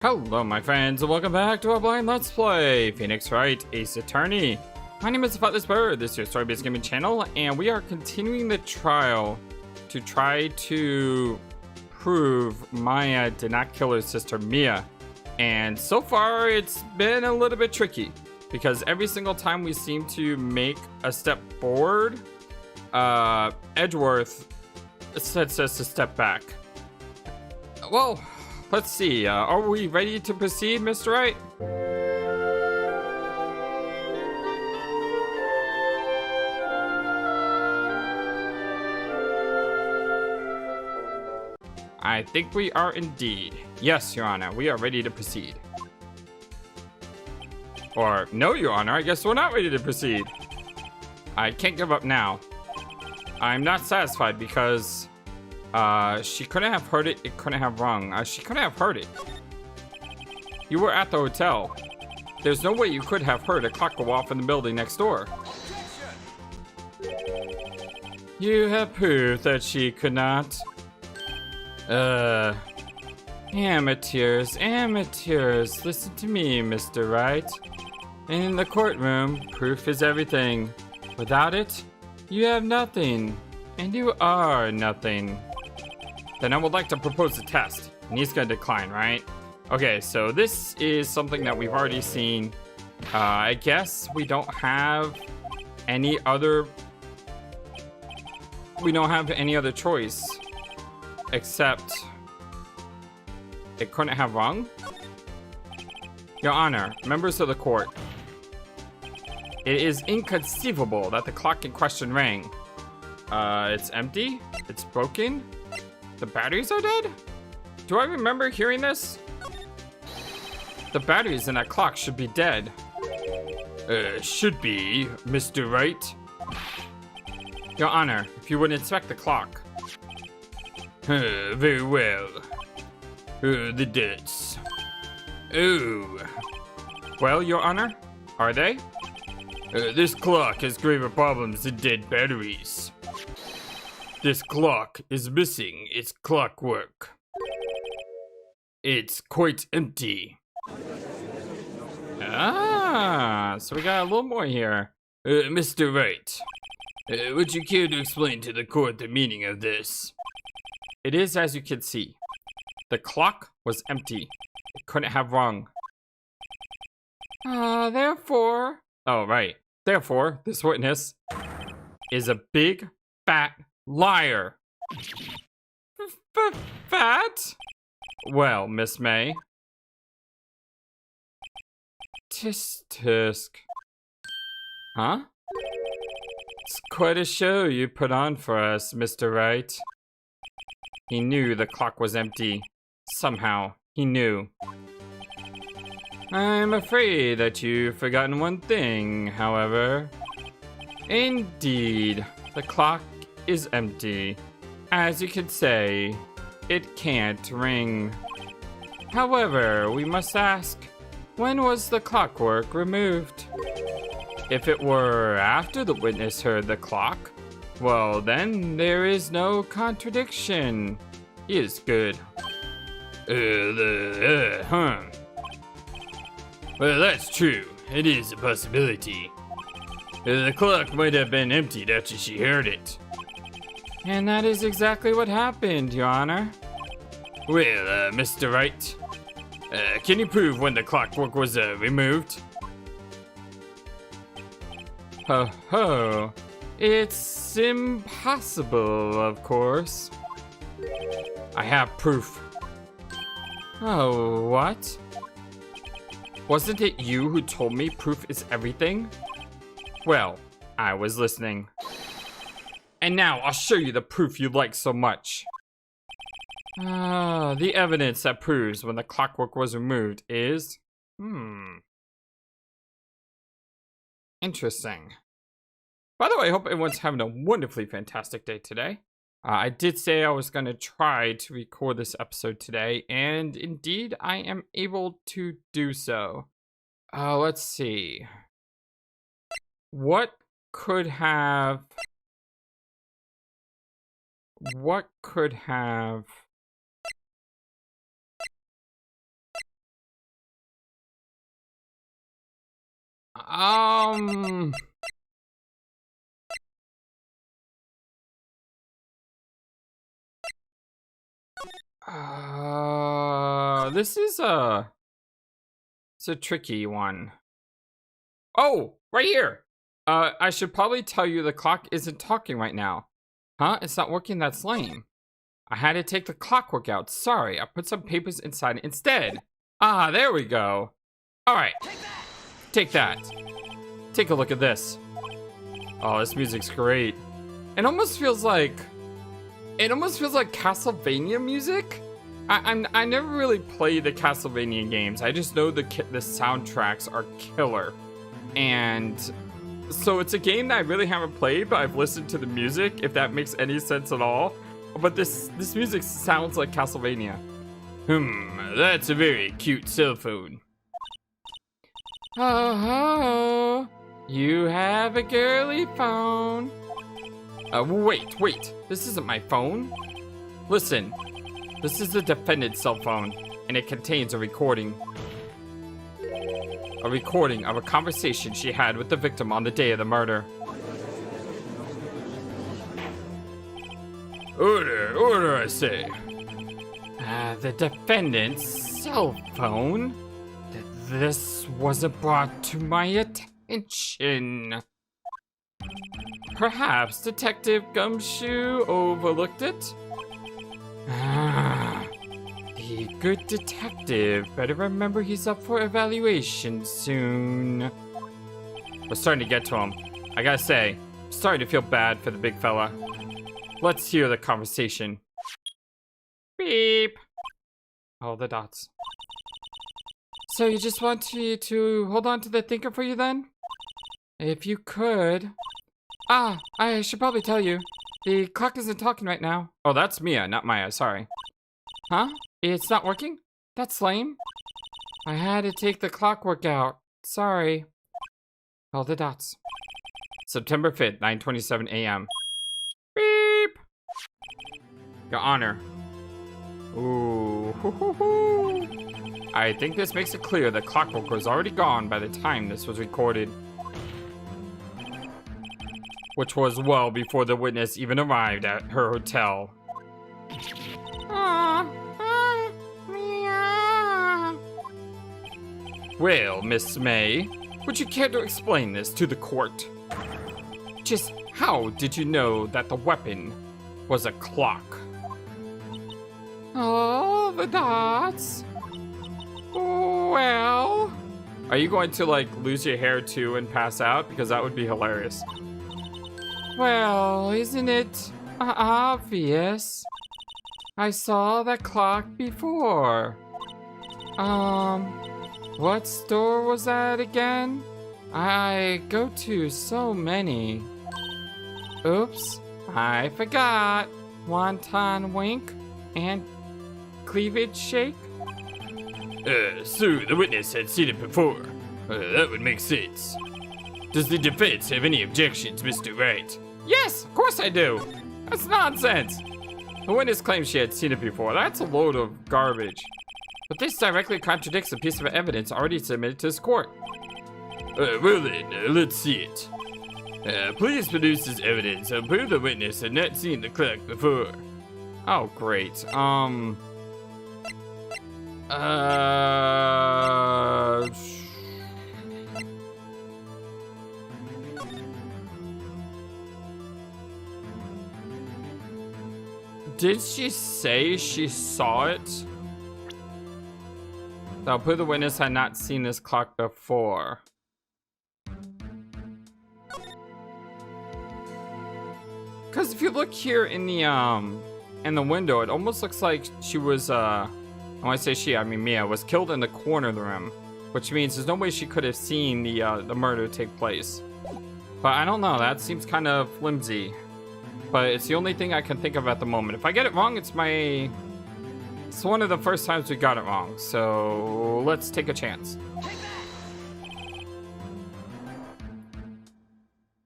Hello my friends, and welcome back to our blind Let's Play, Phoenix Wright Ace Attorney. My name is FlightlessBird, this is your story-based gaming channel, and we are continuing the trial to try to prove Maya did not kill her sister Mia. And so far, it's been a little bit tricky, because every single time we seem to make a step forward, Edgeworth sets us a step back. Well, let's see, are we ready to proceed, Mr. Wright? I think we are indeed. Yes, Your Honor, we are ready to proceed. Or, no, Your Honor, I guess we're not ready to proceed. I can't give up now. I'm not satisfied because she couldn't have heard it, it couldn't have rung. She couldn't have heard it. You were at the hotel. There's no way you could have heard a clock go off in the building next door. You have proof that she could not. Amateurs, listen to me, Mr. Wright. In the courtroom, proof is everything. Without it, you have nothing. And you are nothing. Then I would like to propose a test. And he's gonna decline, right? Okay, so this is something that we've already seen. I guess we don't have any other... We don't have any other choice. Except... It couldn't have rung? Your Honor, members of the court. It is inconceivable that the clock in question rang. It's empty? It's broken? The batteries are dead? Do I remember hearing this? The batteries in that clock should be dead. Should be, Mr. Wright. Your Honor, if you would inspect the clock. Very well. The debts. Oh. Well, Your Honor, are they? This clock has graver problems than dead batteries. This clock is missing its clockwork. It's quite empty. Ah, so we got a little more here. Mr. Wright, would you care to explain to the court the meaning of this? It is as you can see. The clock was empty. It couldn't have rung. Therefore... Oh, right. Therefore, this witness is a big, fat liar. Fat? Well, Miss May. Tisk. Huh? It's quite a show you put on for us, Mr. Wright. He knew the clock was empty. Somehow, he knew. I'm afraid that you've forgotten one thing, however. Indeed, the clock is empty. As you can say, it can't ring. However, we must ask, when was the clockwork removed? If it were after the witness heard the clock, well then there is no contradiction. He is good. Well, that's true. It is a possibility. The clock might have been emptied after she heard it. And that is exactly what happened, Your Honor. Well, Mr. Wright, can you prove when the clockwork was removed? Ho. It's impossible, of course. I have proof. Oh, what? Wasn't it you who told me proof is everything? Well, I was listening. And now I'll show you the proof you like so much. The evidence that proves when the clockwork was removed is... Interesting. By the way, I hope everyone's having a wonderfully fantastic day today. I did say I was going to try to record this episode today, and indeed I am able to do so. Let's see. What could have... This is it's a tricky one. Oh, right here. I should probably tell you the clock isn't talking right now. Huh? It's not working? That's lame. I had to take the clockwork out. Sorry, I put some papers inside it instead. Ah, there we go. All right. Take that. Take a look at this. Oh, this music's great. It almost feels like Castlevania music. I never really played the Castlevania games. I just know the soundtracks are killer. And so it's a game that I really haven't played, but I've listened to the music, if that makes any sense at all. But this music sounds like Castlevania. That's a very cute cell phone. Oh, you have a girly phone. Wait, this isn't my phone. Listen, this is the defendant's cell phone, and it contains a recording. A recording of a conversation she had with the victim on the day of the murder. Order, I say. The defendant's cell phone? This wasn't brought to my attention. Perhaps Detective Gumshoe overlooked it? The good detective better remember he's up for evaluation soon. We're starting to get to him. I gotta say, I'm starting to feel bad for the big fella. Let's hear the conversation. Beep. All the dots. So you just want me to hold on to the thinker for you then? If you could. I should probably tell you. The clock isn't talking right now. Oh, that's Mia, not Maya, sorry. Huh? It's not working? That's lame. I had to take the clockwork out. Sorry. All the dots. September 5th, 9:27 a.m. Beep! Your Honor. Ooh. I think this makes it clear that clockwork was already gone by the time this was recorded. Which was well before the witness even arrived at her hotel. Well, Miss May, would you care to explain this to the court? Just how did you know that the weapon was a clock? Oh, the dots. Well... Are you going to, like, lose your hair too and pass out? Because that would be hilarious. Well, isn't it obvious? I saw that clock before. What store was that again? I go to so many. Oops, I forgot. Wonton wink and cleavage shake? So the witness had seen it before. That would make sense. Does the defense have any objections, Mr. Wright? Yes, of course I do. That's nonsense. The witness claims she had seen it before. That's a load of garbage. But this directly contradicts a piece of evidence already submitted to this court. Well then, let's see it. Please produce this evidence and prove the witness had not seen the clock before. Oh, great. Did she say she saw it? I'll prove the witness had not seen this clock before. Because if you look here in the window, it almost looks like she was, when I say she, I mean Mia, was killed in the corner of the room. Which means there's no way she could have seen the murder take place. But I don't know, that seems kind of flimsy. But it's the only thing I can think of at the moment. If I get it wrong, it's one of the first times we got it wrong. So let's take a chance.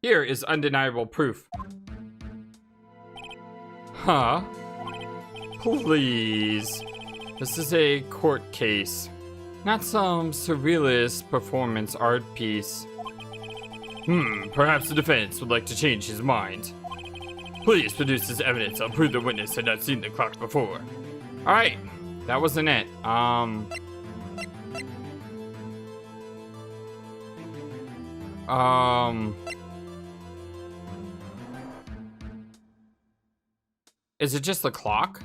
Here is undeniable proof. Huh? Please. This is a court case. Not some surrealist performance art piece. Perhaps the defense would like to change his mind. Please produce this evidence. I'll prove the witness had not seen the clock before. Alright, that wasn't it. Is it just the clock?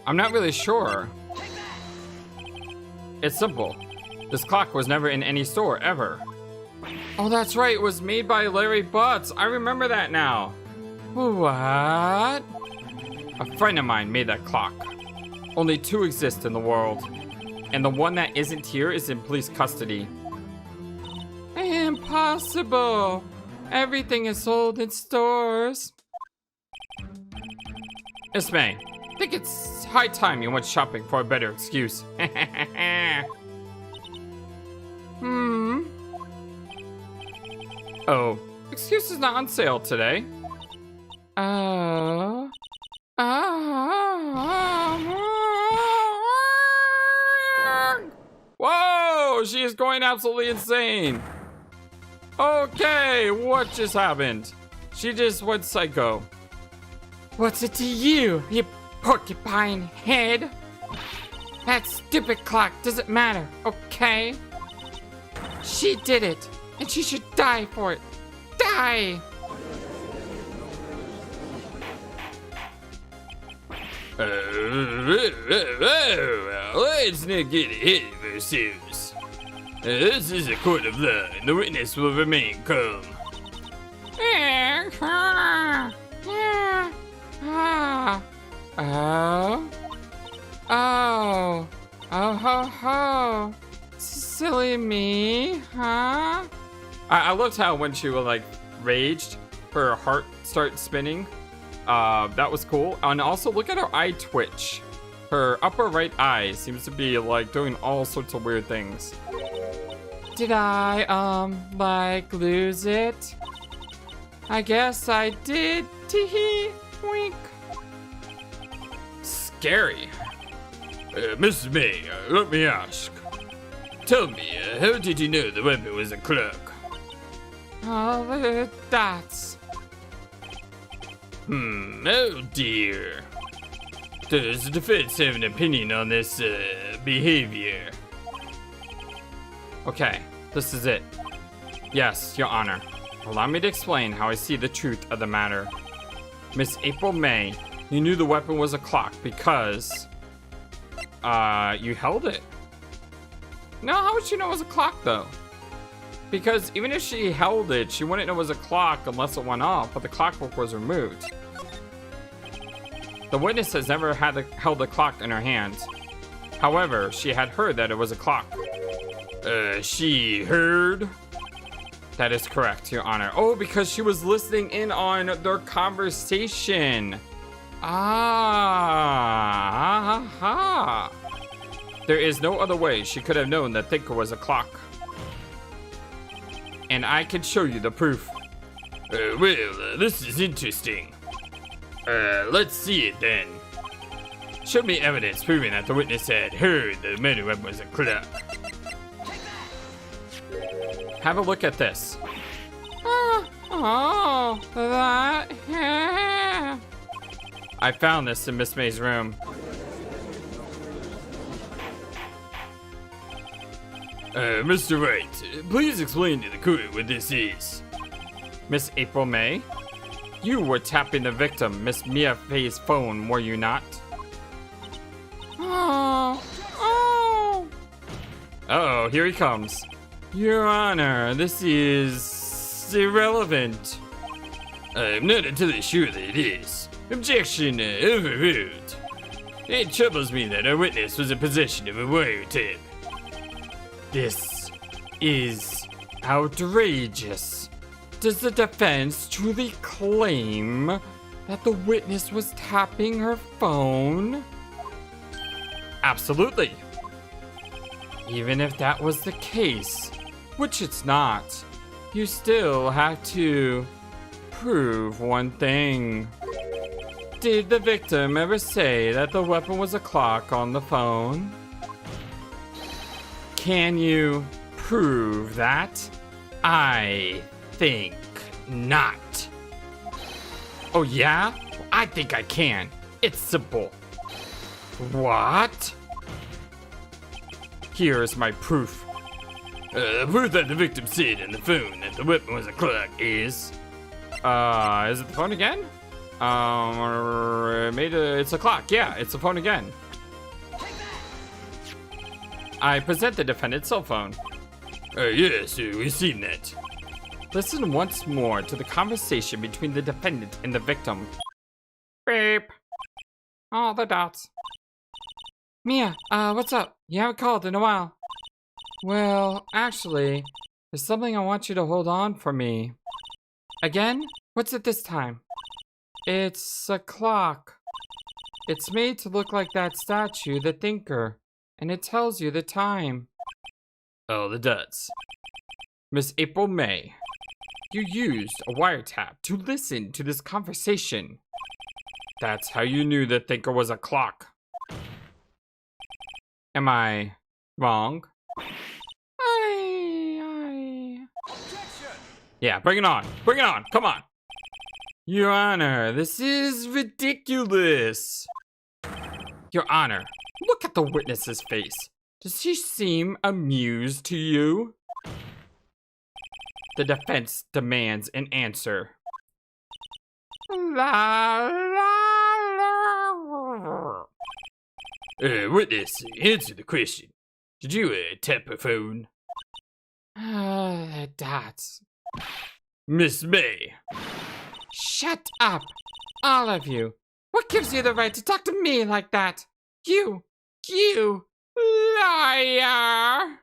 I'm not really sure. It's simple. This clock was never in any store, ever. Oh, that's right. It was made by Larry Butts. I remember that now. What? A friend of mine made that clock. Only 2 exist in the world. And the one that isn't here is in police custody. Impossible. Everything is sold in stores. Miss May, I think it's high time you went shopping for a better excuse. Oh, excuse is not on sale today. Whoa, she is going absolutely insane. Okay, what just happened? She just went psycho. What's it to you, you porcupine head? That stupid clock doesn't matter, okay? She did it, and she should die for it. Die! Let's not get ahead of ourselves. This is a court of law, and the witness will remain calm. Silly me, huh? I loved how when she was like raged, her heart started spinning. That was cool. And also look at her eye twitch. Her upper right eye seems to be like doing all sorts of weird things. Did I, like lose it? I guess I did. Tee-hee, wink. Scary. Mrs. May, let me ask. Tell me, how did you know the weapon was a clock? Oh, that's... Oh dear. Does the defense have an opinion on this, behavior? Okay, this is it. Yes, Your Honor. Allow me to explain how I see the truth of the matter. Miss April May, you knew the weapon was a clock because... you held it. No, how would she know it was a clock, though? Because even if she held it, she wouldn't know it was a clock unless it went off, but the clockwork was removed. The witness has never held the clock in her hand. However, she had heard that it was a clock. She heard? That is correct, Your Honor. Oh, because she was listening in on their conversation. There is no other way she could have known that Thinker was a clock. And I can show you the proof. Well, this is interesting. Let's see it then. Show me evidence proving that the witness had heard the murder weapon was a clock. Have a look at this. I found this in Miss May's room. Mr. Wright, please explain to the court what this is. Miss April May, you were tapping the victim, Miss Mia Fay's phone, were you not? Uh-oh, here he comes. Your Honor, this is irrelevant. I'm not entirely sure that it is. Objection overruled. It troubles me that our witness was in possession of a wiretap. This is outrageous. Does the defense truly claim that the witness was tapping her phone? Absolutely. Even if that was the case, which it's not, you still have to prove one thing. Did the victim ever say that the weapon was a clock on the phone? Can you prove that? I think not. Oh yeah? I think I can. It's simple. What? Here's my proof. The proof that the victim said on the phone that the weapon was a clock is... Is it the phone again? It's a clock. Yeah, it's the phone again. I present the defendant's cell phone. Yes, we've seen that. Listen once more to the conversation between the defendant and the victim. Beep. All the dots. Mia, what's up? You haven't called in a while. Well, actually, there's something I want you to hold on for me. Again? What's it this time? It's a clock. It's made to look like that statue, the Thinker, and it tells you the time. Oh, the dots. Miss April May, you used a wiretap to listen to this conversation. That's how you knew the Thinker was a clock. Am I wrong? Yeah, bring it on. Bring it on. Come on. Your Honor, this is ridiculous. Your Honor, look at the witness's face. Does she seem amused to you? The defense demands an answer. La, la, la. Witness, answer the question. Did you tap her phone? Dots. Miss May. Shut up, all of you. What gives you the right to talk to me like that? You liar.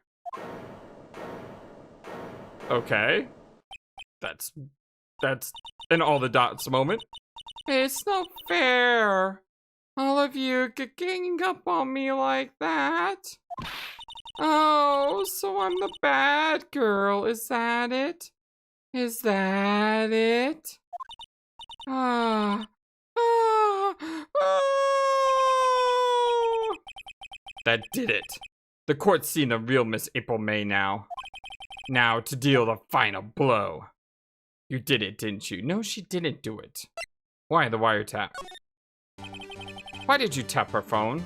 Okay. That's an all the dots moment. It's not fair. All of you ganging up on me like that. Oh, so I'm the bad girl, is that it? Is that it? That did it. The court's seen the real Miss April May now. Now to deal the final blow. You did it, didn't you? No, she didn't do it. Why the wiretap? Why did you tap her phone?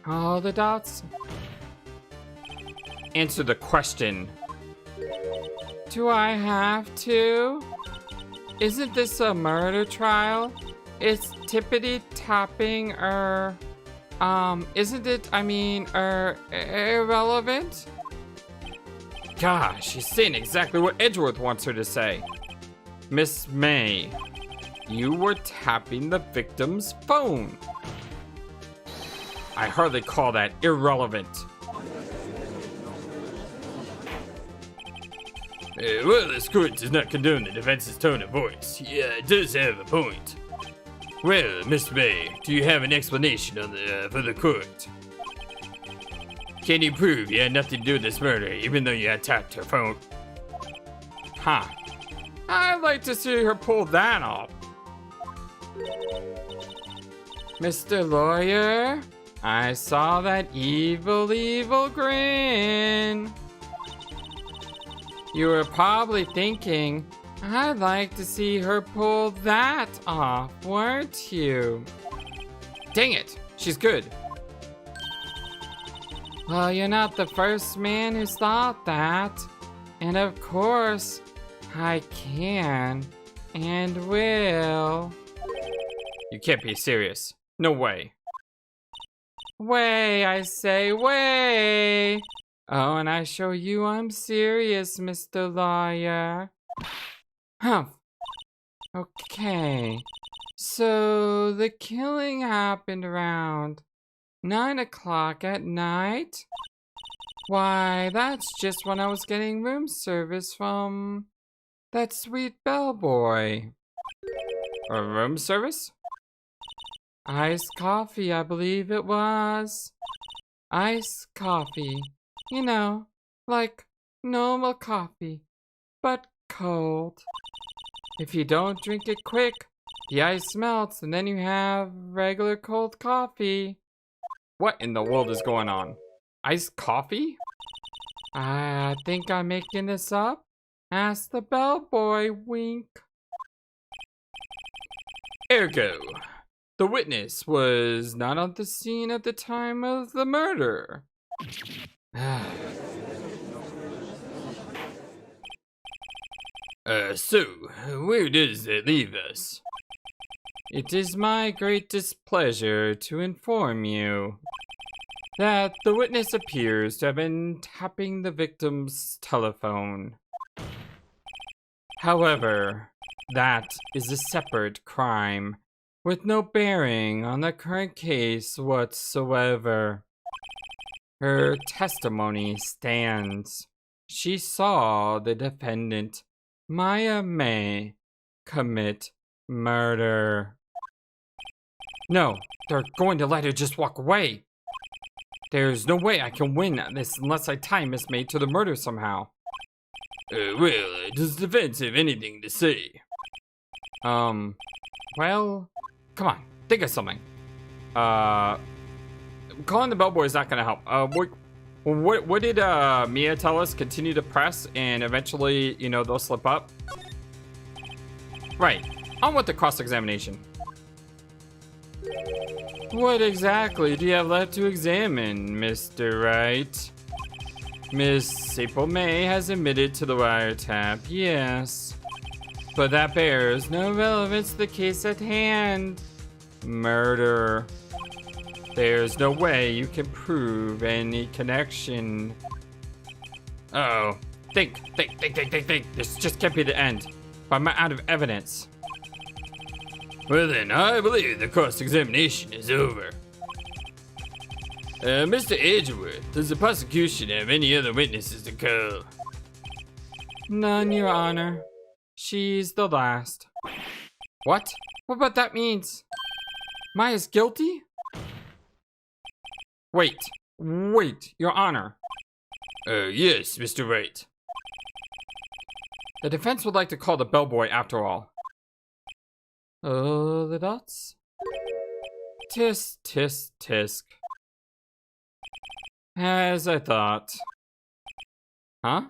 All the dots. Answer the question. Do I have to? Isn't this a murder trial? It's tippity tapping isn't it, irrelevant? Gosh, she's saying exactly what Edgeworth wants her to say. Miss May, you were tapping the victim's phone. I hardly call that irrelevant. Well, this court does not condone the defense's tone of voice. Yeah, it does have a point. Well, Miss May, do you have an explanation for the court? Can you prove you had nothing to do with this murder, even though you had tapped her phone? Huh. I'd like to see her pull that off. Mr. Lawyer, I saw that evil grin. You were probably thinking, I'd like to see her pull that off, weren't you? Dang it, she's good. Well, you're not the first man who's thought that. And of course, I can and will. You can't be serious. No way. Way, I say, way. Oh, and I show you I'm serious, Mr. Lawyer. Humph. Okay. So, the killing happened around 9 o'clock at night? Why, that's just when I was getting room service from that sweet bellboy. A room service? Iced coffee, I believe it was. Iced coffee. You know, like normal coffee, but cold. If you don't drink it quick, The ice melts, and then you have regular cold coffee. What in the world is going on? Iced coffee? I think I'm making this up. Ask the bellboy, wink. Ergo, the witness was not on the scene at the time of the murder. So, where does that leave us? It is my great displeasure to inform you that the witness appears to have been tapping the victim's telephone. However, that is a separate crime with no bearing on the current case whatsoever. Her testimony stands. She saw the defendant, Maya May, commit murder. No, they're going to let her just walk away. There's no way I can win this unless I tie Miss May to the murder somehow. Does the defense have anything to say? Well, come on, think of something. Calling the bellboy is not gonna help. What did Mia tell us? Continue to press and eventually, you know, they'll slip up? Right, on with the cross-examination. What exactly do you have left to examine, Mr. Wright? Miss April May has admitted to the wiretap, yes. But that bears no relevance to the case at hand. Murder. There's no way you can prove any connection. Uh-oh. Think. This just can't be the end. I'm out of evidence. Well then, I believe the cross-examination is over. Mr. Edgeworth, does the prosecution have any other witnesses to call? None, Your Honor. She's the last. What? What that means? Maya's guilty? Wait, Your Honor. Yes, Mr. Wright. The defense would like to call the bellboy after all. Oh, the dots? Tisk, tisk, tisk. As I thought. Huh?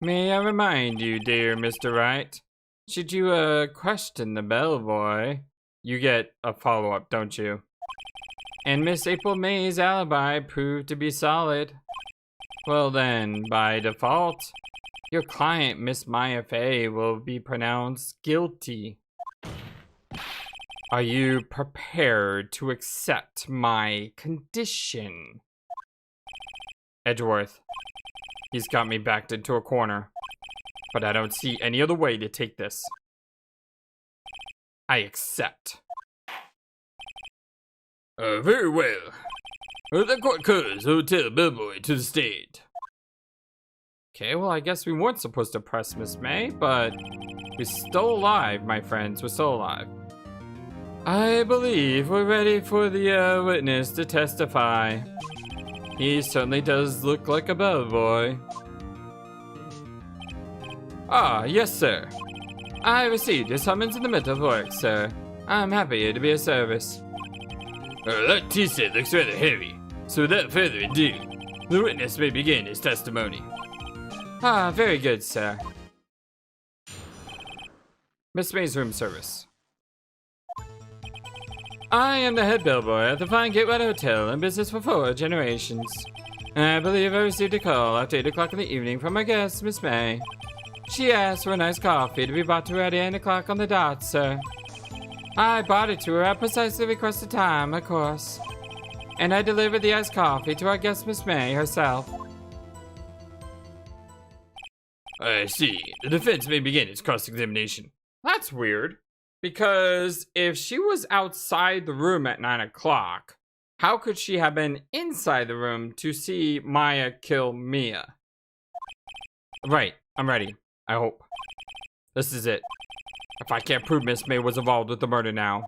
May I remind you, dear Mr. Wright, should you, question the bellboy, you get a follow-up, don't you? And Miss April May's alibi proved to be solid. Well then, by default, your client, Miss Maya Fey, will be pronounced guilty. Are you prepared to accept my condition? Edgeworth, he's got me backed into a corner, but I don't see any other way to take this. I accept. Very well. The court calls Hotel Bellboy to the stand. Okay, well, I guess we weren't supposed to press Miss May, but we're still alive, my friends. We're still alive. I believe we're ready for the witness to testify. He certainly does look like a bellboy. Ah, yes, sir. I received your summons in the middle of work, sir. I'm happy to be of service. That tea set looks rather heavy, so without further ado, the witness may begin his testimony. Ah, very good, sir. Miss May's room service. I am the head bellboy at the Fine Gateway Hotel in business for 4 generations. I believe I received a call after 8 o'clock in the evening from my guest, Miss May. She asked for a nice coffee to be brought to her at 8 o'clock on the dot, sir. I brought it to her at precisely requested time, of course. And I delivered the iced coffee to our guest, Miss May, herself. I see. The defense may begin its cross-examination. That's weird. Because if she was outside the room at 9 o'clock, how could she have been inside the room to see Maya kill Mia? Right, I'm ready. I hope. This is it. If I can't prove Miss May was involved with the murder now,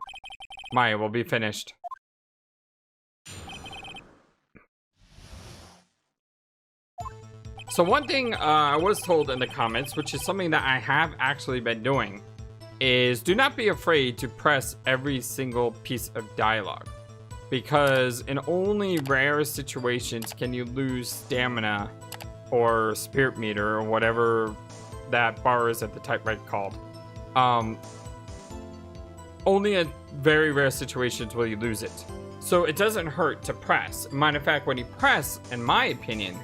Maya will be finished. So one thing I was told in the comments, which is something that I have actually been doing, is do not be afraid to press every single piece of dialogue, because in only rare situations can you lose stamina or spirit meter or whatever that bar is at the typewriter called. Only in very rare situations will you lose it. So it doesn't hurt to press. Matter of fact, when you press, in my opinion,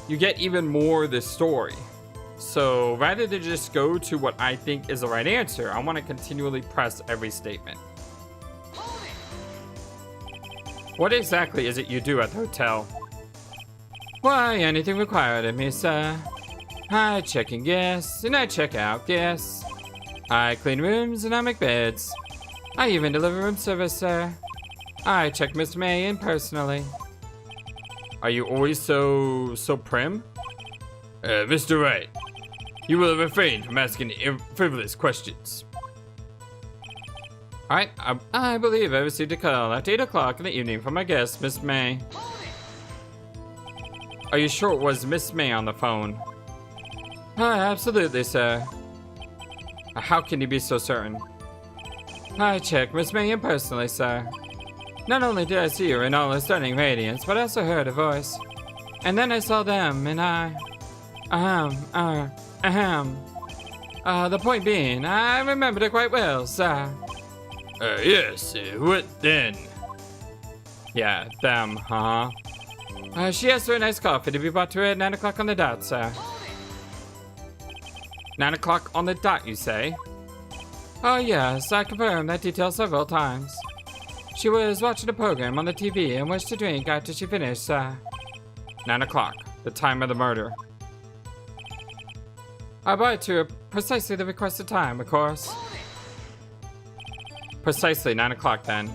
you get even more of the story. So rather than just go to what I think is the right answer, I want to continually press every statement. What exactly is it you do at the hotel? Why, anything required of me, sir. I check in guests, and I check out guests. I clean rooms, and I make beds. I even deliver room service, sir. I check Miss May in personally. Are you always so prim? Mr. Wright, you will refrain from asking frivolous questions. Alright, I believe I received a call at 8 o'clock in the evening from my guest, Miss May. Are you sure it was Miss May on the phone? Absolutely, sir. How can you be so certain? I checked Miss May in personally, sir. Not only did I see her in all her stunning radiance, but I also heard her voice. And then I saw them, and the point being, I remembered her quite well, sir. Yes, what then? Yeah, them, she asked for a nice coffee to be brought to her at 9 o'clock on the dot, sir. 9 o'clock on the dot, you say? Oh yes, I confirmed that detail several times. She was watching a program on the TV and wished to drink after she finished, sir. 9 o'clock, the time of the murder. I brought it to her precisely the requested time, of course. Precisely 9 o'clock then.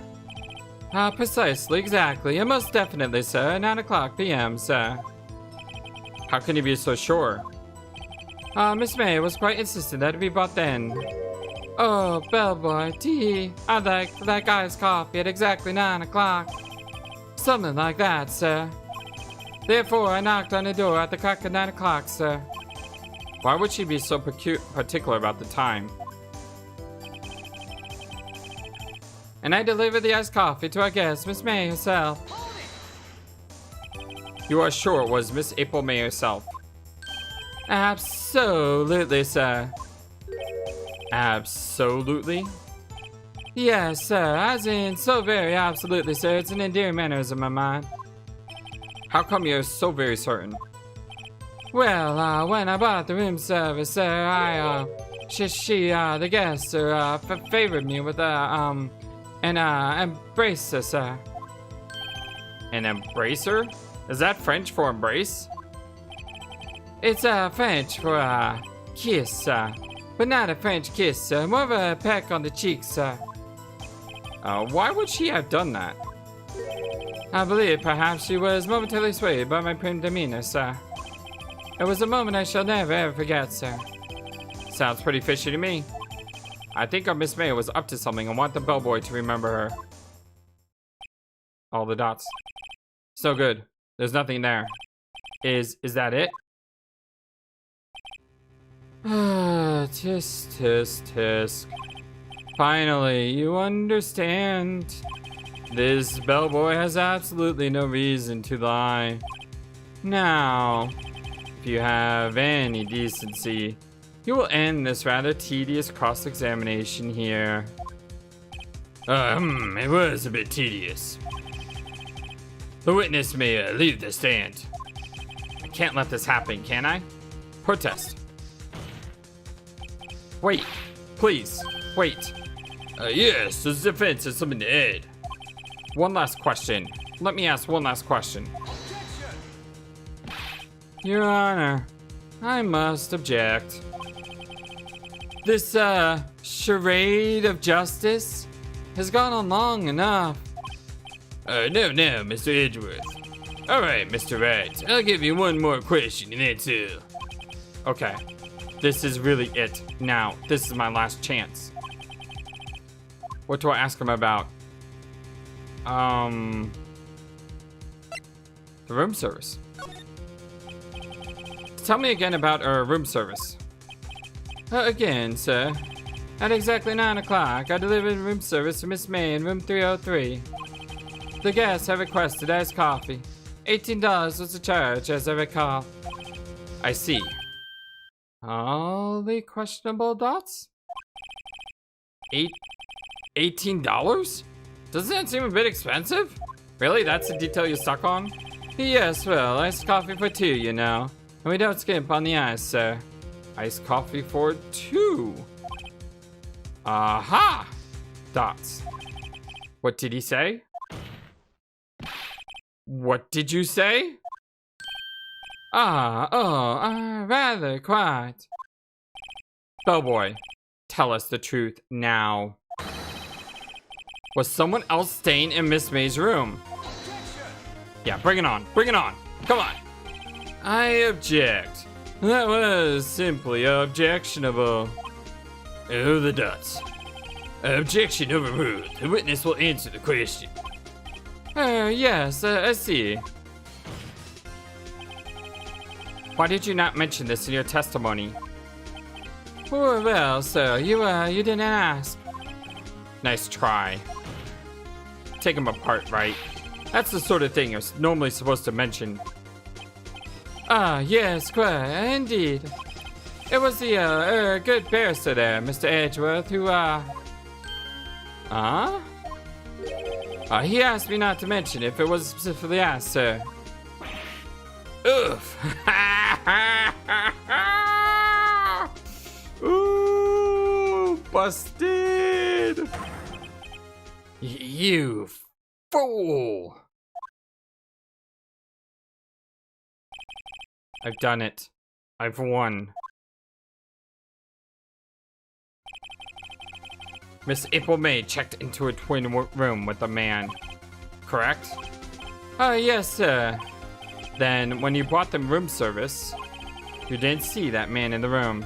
Precisely, exactly, and most definitely, sir, 9 o'clock p.m., sir. How can you be so sure? Miss May was quite insistent that it be brought then. Oh, bellboy, tea. I'd like that guy's coffee at exactly 9 o'clock. Something like that, sir. Therefore, I knocked on the door at the crack of 9 o'clock, sir. Why would she be so particular about the time? And I delivered the iced coffee to our guest, Miss May herself. You are sure it was Miss April May herself? Absolutely, sir. Absolutely? Yes, sir. As in, so very absolutely, sir. It's an endearing mannerism of mine. How come you're so very certain? Well, when I bought the room service, sir, the guest, sir, favored me with, an embracer, sir. An embracer? Is that French for embrace? It's, French for, kiss, sir. But not a French kiss, sir. More of a peck on the cheek, sir. Why would she have done that? I believe perhaps she was momentarily swayed by my prim demeanor, sir. It was a moment I shall never ever forget, sir. Sounds pretty fishy to me. I think our Miss May was up to something and want the bellboy to remember her. All the dots. So good. There's nothing there. Is that it? Tisk. Finally, you understand. This bellboy has absolutely no reason to lie. Now, if you have any decency, you will end this rather tedious cross-examination here. It was a bit tedious. The witness may leave the stand. I can't let this happen, can I? Protest. Wait, please, wait. Yes, the defense has something to add. One last question. Let me ask one last question. Your Honor, I must object. This, charade of justice has gone on long enough. No, Mr. Edgeworth. Alright, Mr. Wright, I'll give you one more question and that's all. Okay, this is really it. Now, this is my last chance. What do I ask him about? The room service. Tell me again about our room service. Again, sir. At exactly 9 o'clock, I delivered room service to Miss May in room 303. The guests have requested iced coffee. $18 was the charge, as I recall. I see. All the questionable dots? $18? Doesn't that seem a bit expensive? Really? That's the detail you're stuck on? Yes, well, iced coffee for 2, you know. And we don't skimp on the ice, sir. Iced coffee for 2. Aha! Dots. What did he say? What did you say? Rather quite. Bellboy, tell us the truth now. Was someone else staying in Miss May's room? Yeah, bring it on. Bring it on. Come on. I object. That was simply objectionable. Oh, the dots. Objection overruled. The witness will answer the question. Yes, I see. Why did you not mention this in your testimony? Oh, well, sir, you didn't ask. Nice try. Take them apart, right? That's the sort of thing you're normally supposed to mention. Yes, quite, indeed. It was the, good barrister there, Mr. Edgeworth, who, he asked me not to mention if it was specifically asked, sir. Oof. Ooh, busted. You fool. I've done it. I've won. Miss April May checked into a twin room with a man, correct? Yes, sir. Then, when you brought them room service, you didn't see that man in the room.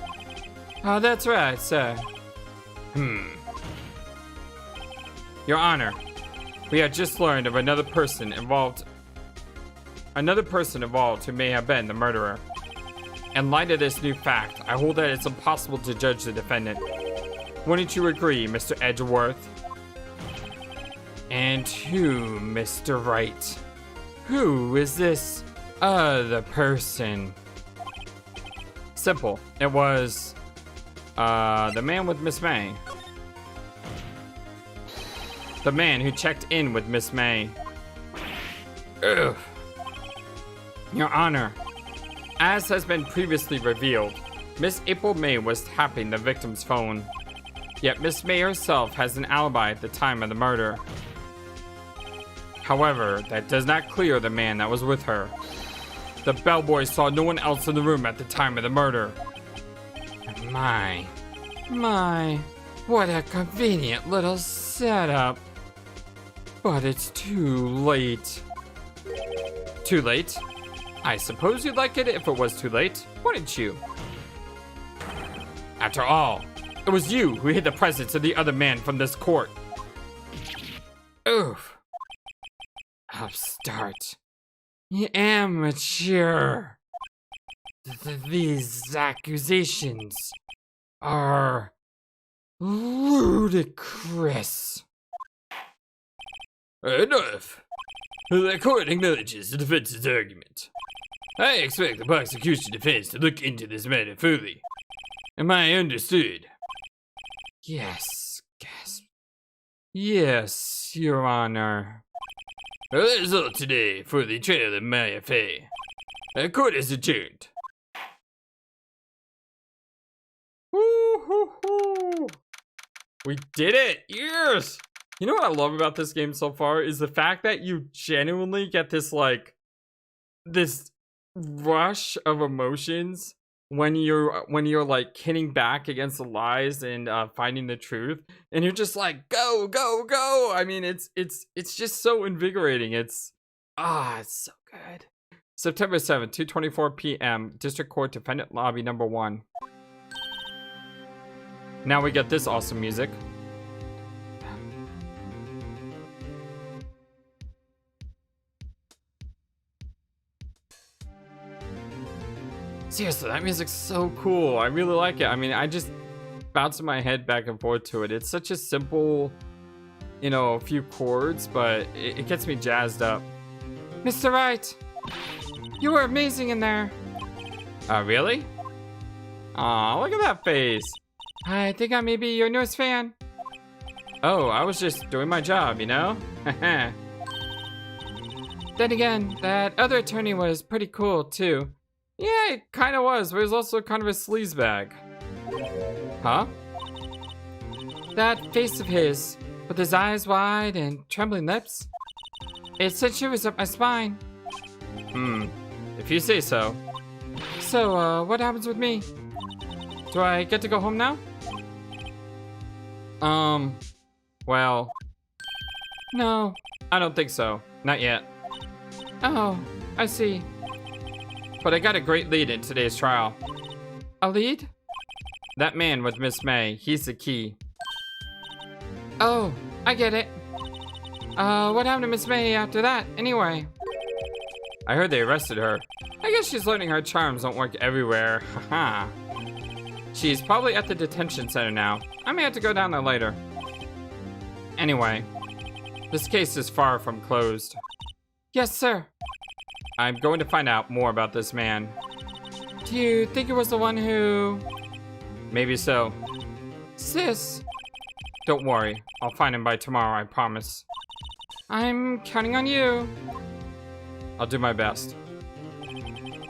Oh, that's right, sir. Your Honor, we have just learned of another person involved who may have been the murderer. In light of this new fact, I hold that it's impossible to judge the defendant. Wouldn't you agree, Mr. Edgeworth? And who, Mr. Wright? Who is this other person? Simple. It was, the man with Miss May. The man who checked in with Miss May. Ugh. Your Honor, as has been previously revealed, Miss April May was tapping the victim's phone. Yet Miss May herself has an alibi at the time of the murder. However, that does not clear the man that was with her. The bellboy saw no one else in the room at the time of the murder. My, what a convenient little setup. But it's too late. Too late? I suppose you'd like it if it was too late, wouldn't you? After all, it was you who hid the presence of the other man from this court. Oof. Upstart. Amateur. These accusations are ludicrous. Enough. The court acknowledges the defense's argument. I expect the prosecution defense to look into this matter fully. Am I understood? Yes, gasp. Yes, Your Honor. That is all today for the trial of my affair. The court is adjourned. Woo-hoo-hoo. We did it! Yes! You know what I love about this game so far is the fact that you genuinely get this, like, this rush of emotions when you're like hitting back against the lies and finding the truth, and you're just like, go, go, go. I mean, it's just so invigorating. It's so good. September 7th, 2:24 p.m. District Court Defendant Lobby number 1. Now we get this awesome music. Seriously, that music's so cool. I really like it. I mean, I just bouncing my head back and forth to it. It's such a simple, you know, a few chords, but it gets me jazzed up. Mr. Wright, you were amazing in there. Really? Aw, look at that face. I think I may be your newest fan. Oh, I was just doing my job, you know? Then again, that other attorney was pretty cool, too. Yeah, it kind of was, but he was also kind of a sleazebag. Huh? That face of his, with his eyes wide and trembling lips, it sent shivers up my spine. If you say so. So, what happens with me? Do I get to go home now? Well, no, I don't think so. Not yet. Oh, I see. But I got a great lead in today's trial. A lead? That man with Miss May, he's the key. Oh, I get it. What happened to Miss May after that, anyway? I heard they arrested her. I guess she's learning her charms don't work everywhere. Haha. She's probably at the detention center now. I may have to go down there later. Anyway, this case is far from closed. Yes, sir. I'm going to find out more about this man. Do you think it was the one who... Maybe so. Sis. Don't worry. I'll find him by tomorrow, I promise. I'm counting on you. I'll do my best.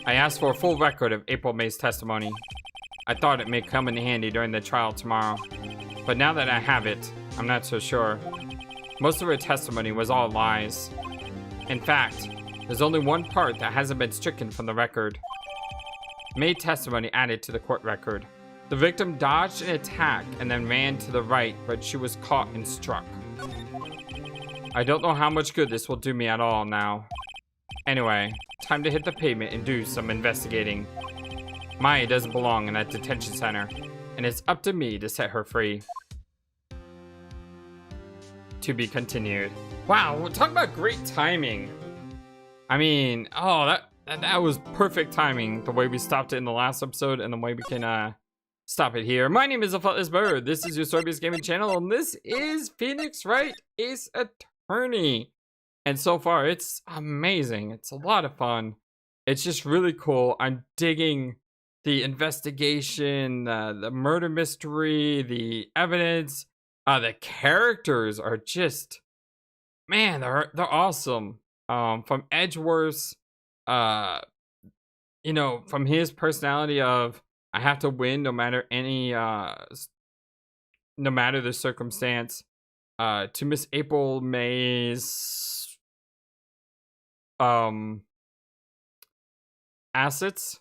I asked for a full record of April May's testimony. I thought it may come in handy during the trial tomorrow. But now that I have it, I'm not so sure. Most of her testimony was all lies. In fact, there's only one part that hasn't been stricken from the record. May testimony added to the court record. The victim dodged an attack and then ran to the right, but she was caught and struck. I don't know how much good this will do me at all now. Anyway, time to hit the pavement and do some investigating. Maya doesn't belong in that detention center, and it's up to me to set her free. To be continued. Wow, we're talking about great timing. I mean, oh, that was perfect timing, the way we stopped it in the last episode and the way we can stop it here. My name is FlightlessBird. This is your story-based gaming channel, and this is Phoenix Wright Ace Attorney. And so far, it's amazing. It's a lot of fun. It's just really cool. I'm digging the investigation, the murder mystery, the evidence. The characters are just, man, they're awesome. From Edgeworth's, you know, from his personality of I have to win no matter no matter the circumstance, to Miss April May's assets.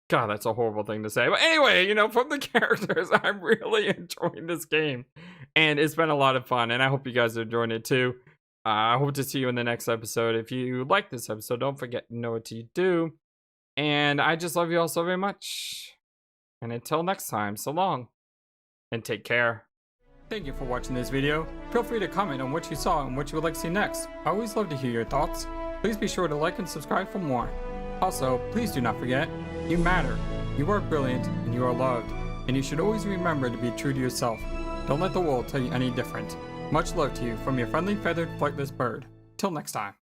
God, that's a horrible thing to say. But anyway, you know, from the characters, I'm really enjoying this game. And it's been a lot of fun, and I hope you guys are enjoying it too. I hope to see you in the next episode. If you like this episode, don't forget, you know what you do. And I just love you all so very much. And until next time, so long. And take care. Thank you for watching this video. Feel free to comment on what you saw and what you would like to see next. I always love to hear your thoughts. Please be sure to like and subscribe for more. Also, please do not forget, you matter, you are brilliant, and you are loved. And you should always remember to be true to yourself. Don't let the world tell you any different. Much love to you from your friendly feathered flightless bird. Till next time.